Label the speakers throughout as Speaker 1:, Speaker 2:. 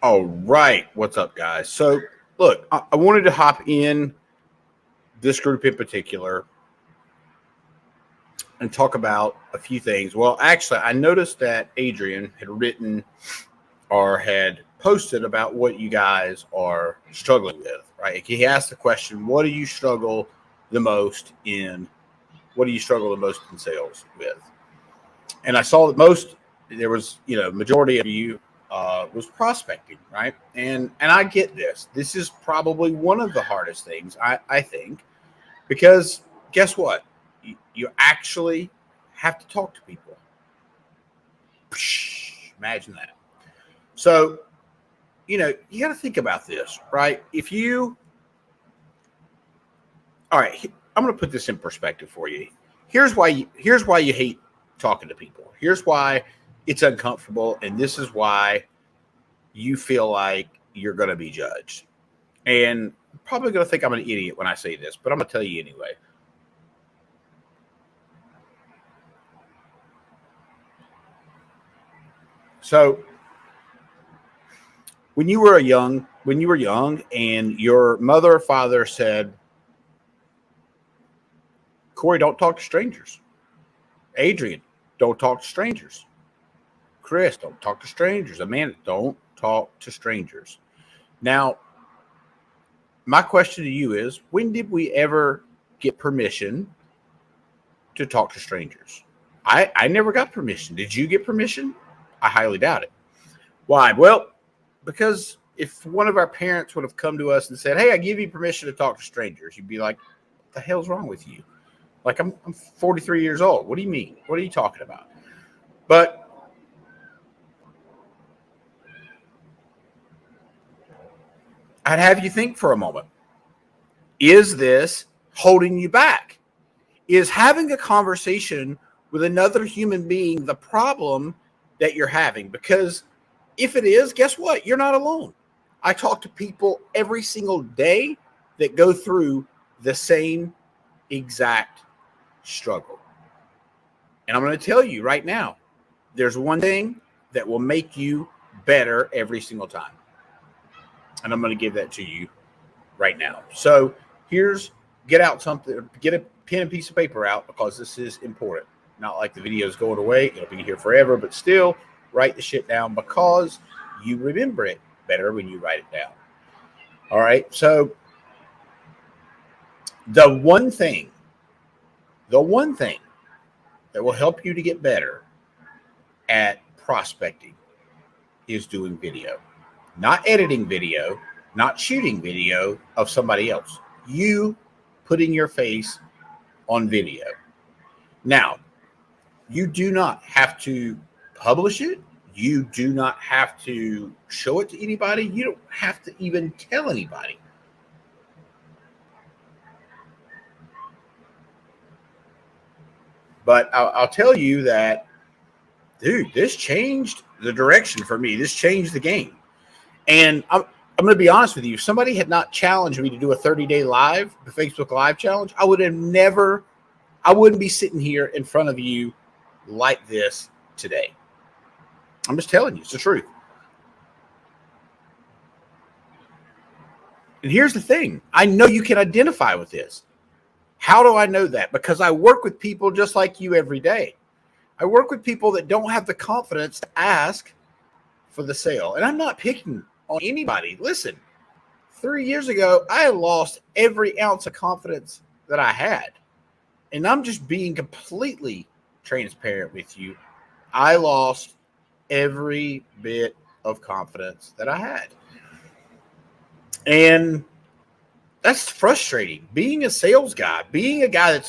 Speaker 1: All right. What's up, guys? So, look, I wanted to hop in this group in particular and talk about a few things. Well, actually, I noticed that Adrian had written or had posted about what you guys are struggling with, right? He asked the question, what do you struggle the most in? What do you struggle the most in sales with? And I saw that there was, majority of you was prospecting, right? And I get this. This is probably one of the hardest things I think, because guess what? You actually have to talk to people. Imagine that. So, you got to think about this, right? All right, I'm going to put this in perspective for you. Here's why you hate talking to people. Here's why it's uncomfortable, and this is why you feel like you're going to be judged. And I'm probably going to think I'm an idiot when I say this, but I'm going to tell you anyway. So, when you were young and your mother or father said, Corey, don't talk to strangers. Adrian, don't talk to strangers. Chris, don't talk to strangers. Amanda, don't talk to strangers. Now, my question to you is, when did we ever get permission to talk to strangers? I never got permission. Did you get permission? I highly doubt it. Why? Well, because if one of our parents would have come to us and said, hey, I give you permission to talk to strangers, you'd be like, what the hell's wrong with you? Like, I'm 43 years old. What do you mean? What are you talking about? But I'd have you think for a moment. Is this holding you back? Is having a conversation with another human being the problem that you're having? Because if it is, guess what? You're not alone. I talk to people every single day that go through the same exact struggle. And I'm going to tell you right now, there's one thing that will make you better every single time. And I'm going to give that to you right now. So get a pen and piece of paper out, because this is important. Not like the video is going away. It'll be here forever, but still write the shit down, because you remember it better when you write it down. All right. So the one thing that will help you to get better at prospecting is doing video. Not editing video, not shooting video of somebody else. You putting your face on video. Now, you do not have to publish it. You do not have to show it to anybody. You don't have to even tell anybody. But I'll tell you that, dude, this changed the direction for me. This changed the game. And I'm going to be honest with you. If somebody had not challenged me to do a 30-day live, the Facebook Live challenge, I wouldn't be sitting here in front of you like this today. I'm just telling you, it's the truth. And here's the thing. I know you can identify with this. How do I know that? Because I work with people just like you every day. I work with people that don't have the confidence to ask for the sale. And I'm not picking on anybody. Listen, 3 years ago, I lost every ounce of confidence that I had. And I'm just being completely transparent with you. I lost every bit of confidence that I had. And that's frustrating. Being a sales guy, being a guy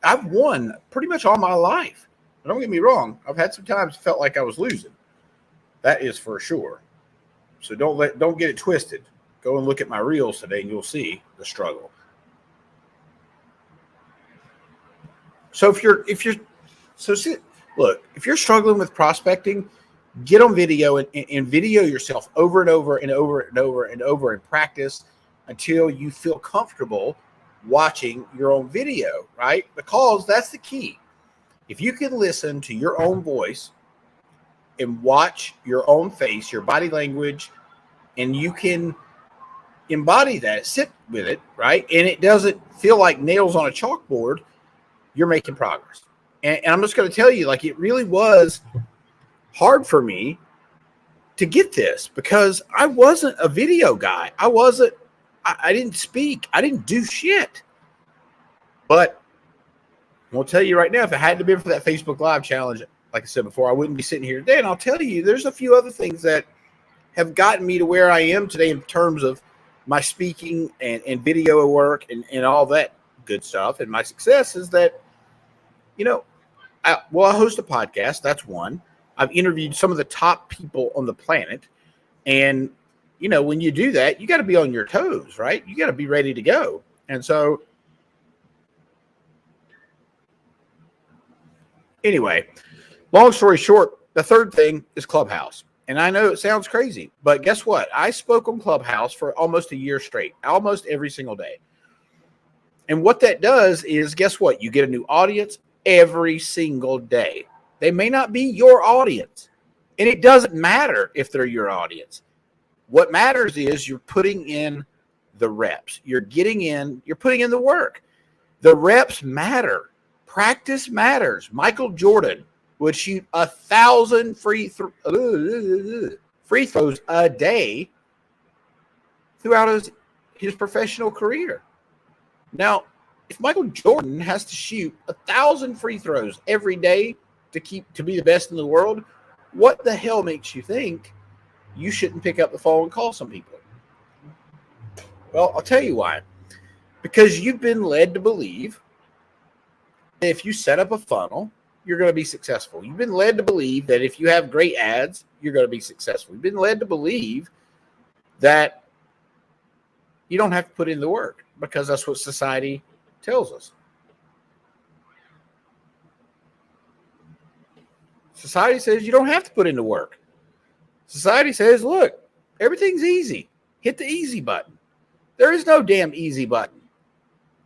Speaker 1: I've won pretty much all my life. But don't get me wrong. I've had some times felt like I was losing. That is for sure. So don't get it twisted. Go and look at my reels today, and you'll see the struggle. So if you're struggling with prospecting, get on video and video yourself over and over and over and over and over and practice until you feel comfortable watching your own video, right? Because that's the key. If you can listen to your own voice and watch your own face, your body language, and you can embody that, sit with it, right? And it doesn't feel like nails on a chalkboard. You're making progress. And I'm just going to tell you, like, it really was hard for me to get this because I wasn't a video guy. I didn't speak. I didn't do shit. But I'll tell you right now, if it hadn't been for that Facebook Live challenge, like I said before, I wouldn't be sitting here today. And I'll tell you, there's a few other things that have gotten me to where I am today in terms of my speaking and video work and all that good stuff. And my success is that, I host a podcast. That's one. I've interviewed some of the top people on the planet. And, when you do that, you got to be on your toes, right? You got to be ready to go. And so, anyway, long story short, the third thing is Clubhouse. And I know it sounds crazy, but guess what? I spoke on Clubhouse for almost a year straight, almost every single day. And what that does is, guess what? You get a new audience every single day. They may not be your audience, and it doesn't matter if they're your audience. What matters is you're putting in the reps. You're putting in the work. The reps matter. Practice matters. Michael Jordan would shoot 1,000 free throws a day throughout his professional career. Now, if Michael Jordan has to shoot 1,000 free throws every day to be the best in the world, what the hell makes you think you shouldn't pick up the phone and call some people? Well, I'll tell you why. Because you've been led to believe that if you set up a funnel, you're going to be successful. You've been led to believe that if you have great ads, you're going to be successful. You've been led to believe that you don't have to put in the work because that's what society tells us. Society says you don't have to put in the work. Society says, look, everything's easy. Hit the easy button. There is no damn easy button.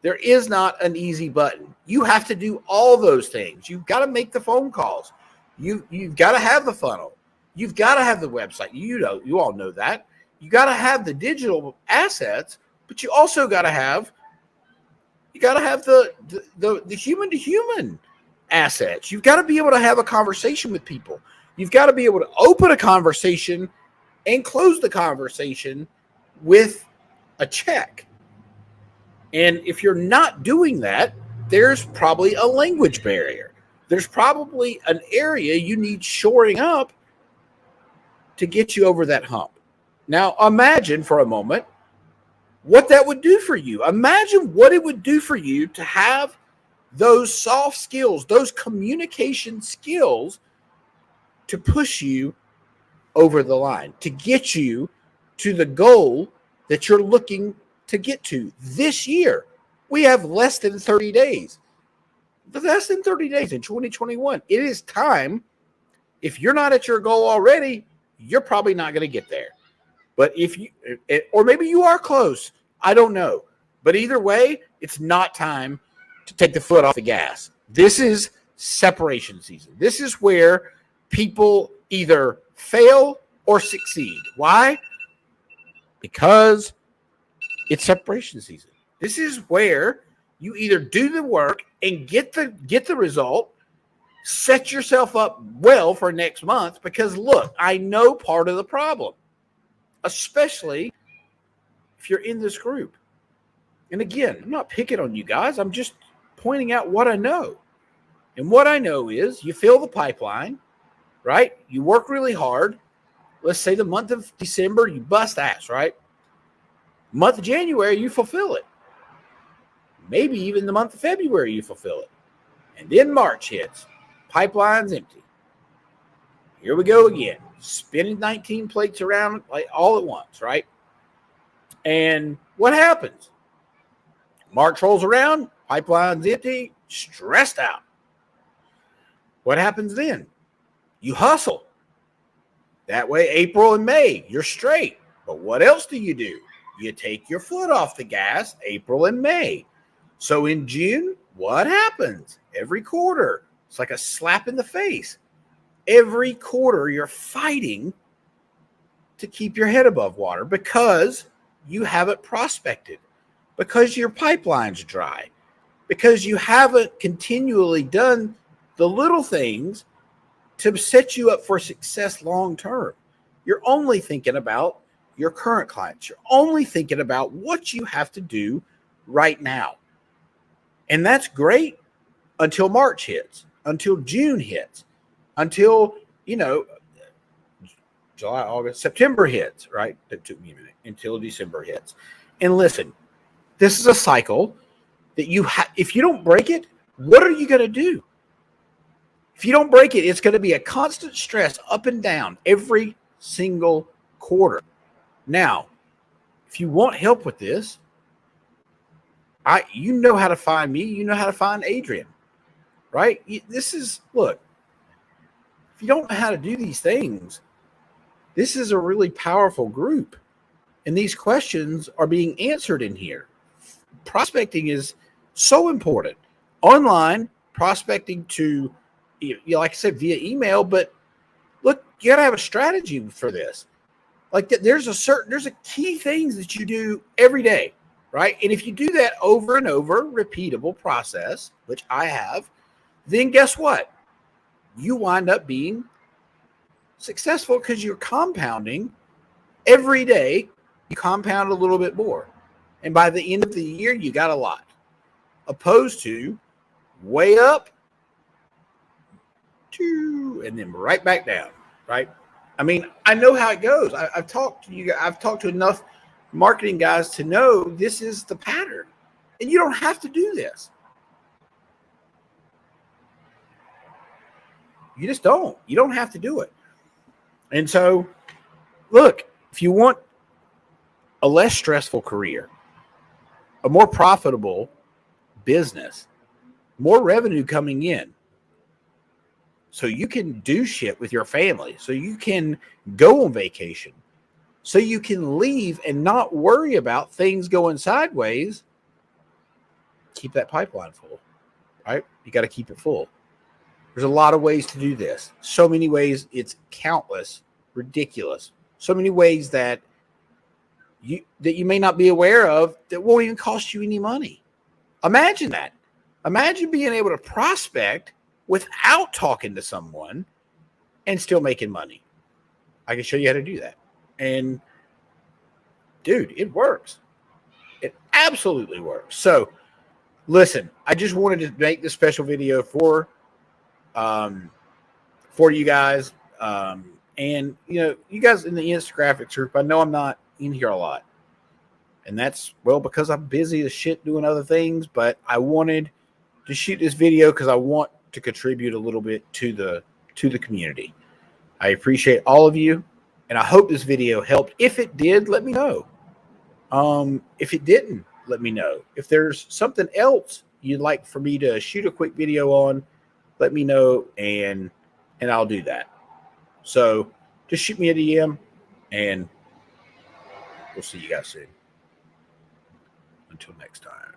Speaker 1: There is not an easy button. You have to do all those things. You've got to make the phone calls. You've got to have the funnel. You've got to have the website. You all know that. You got to have the digital assets, but you also got to have the human to human assets. You've got to be able to have a conversation with people. You've got to be able to open a conversation and close the conversation with a check. And if you're not doing that, there's probably a language barrier. There's probably an area you need shoring up to get you over that hump. Now, imagine for a moment what that would do for you. Imagine what it would do for you to have those soft skills, those communication skills to push you over the line, to get you to the goal that you're looking to get to this year. We have less than 30 days. Less than 30 days in 2021. It is time. If you're not at your goal already, you're probably not going to get there. But or maybe you are close. I don't know. But either way, it's not time to take the foot off the gas. This is separation season. This is where people either fail or succeed. Why? Because it's separation season. This is where you either do the work and get the result, set yourself up well for next month, because look, I know part of the problem, especially if you're in this group. And again, I'm not picking on you guys. I'm just pointing out what I know. And what I know is you fill the pipeline, right? You work really hard. Let's say the month of December, you bust ass, right? Month of January, you fulfill it. Maybe even the month of February, you fulfill it. And then March hits. Pipeline's empty. Here we go again. Spinning 19 plates around like all at once, right? And what happens? March rolls around, pipeline's empty, stressed out. What happens then? You hustle. That way, April and May, you're straight. But what else do? You take your foot off the gas April and May. So in June, what happens? Every quarter, it's like a slap in the face. every quarter you're fighting to keep your head above water because you haven't prospected, because your pipeline's dry, because you haven't continually done the little things to set you up for success long term. You're only thinking about your current clients. You're only thinking about what you have to do right now. And that's great until March hits, until June hits, until, July, August, September hits, right? That took me a minute, until December hits. And listen, this is a cycle that if you don't break it, what are you going to do? If you don't break it, it's going to be a constant stress up and down every single quarter. Now, if you want help with this, you know how to find me. You know how to find Adrian, right? Look, if you don't know how to do these things, this is a really powerful group. And these questions are being answered in here. Prospecting is so important. Online, prospecting to, like I said, via email, but look, you got to have a strategy for this. Like there's a key things that you do every day, right? And if you do that over and over, repeatable process, which I have, then guess what? You wind up being successful because you're compounding every day. You compound a little bit more. And by the end of the year, you got a lot. Opposed to way up, and then right back down, right? I mean, I know how it goes. I've talked to you. I've talked to enough marketing guys to know this is the pattern. And you don't have to do this. You just don't. You don't have to do it. And so, look, if you want a less stressful career, a more profitable business, more revenue coming in, so you can do shit with your family, so you can go on vacation, so you can leave and not worry about things going sideways, keep that pipeline full, right? You got to keep it full. There's a lot of ways to do this. So many ways, it's countless, ridiculous. So many ways that you may not be aware of that won't even cost you any money. Imagine that. Imagine being able to prospect without talking to someone and still making money. I can show you how to do that. And dude, it works. It absolutely works. So listen, I just wanted to make this special video for you guys. And you guys in the Instagraphics group, I know I'm not in here a lot. And that's, well, because I'm busy as shit doing other things, but I wanted to shoot this video because I want to contribute a little bit to the community. I appreciate all of you, and I hope this video helped. If it did, let me know. If it didn't, let me know. If there's something else you'd like for me to shoot a quick video on, let me know, and I'll do that. So just shoot me a DM, and we'll see you guys soon. Until next time.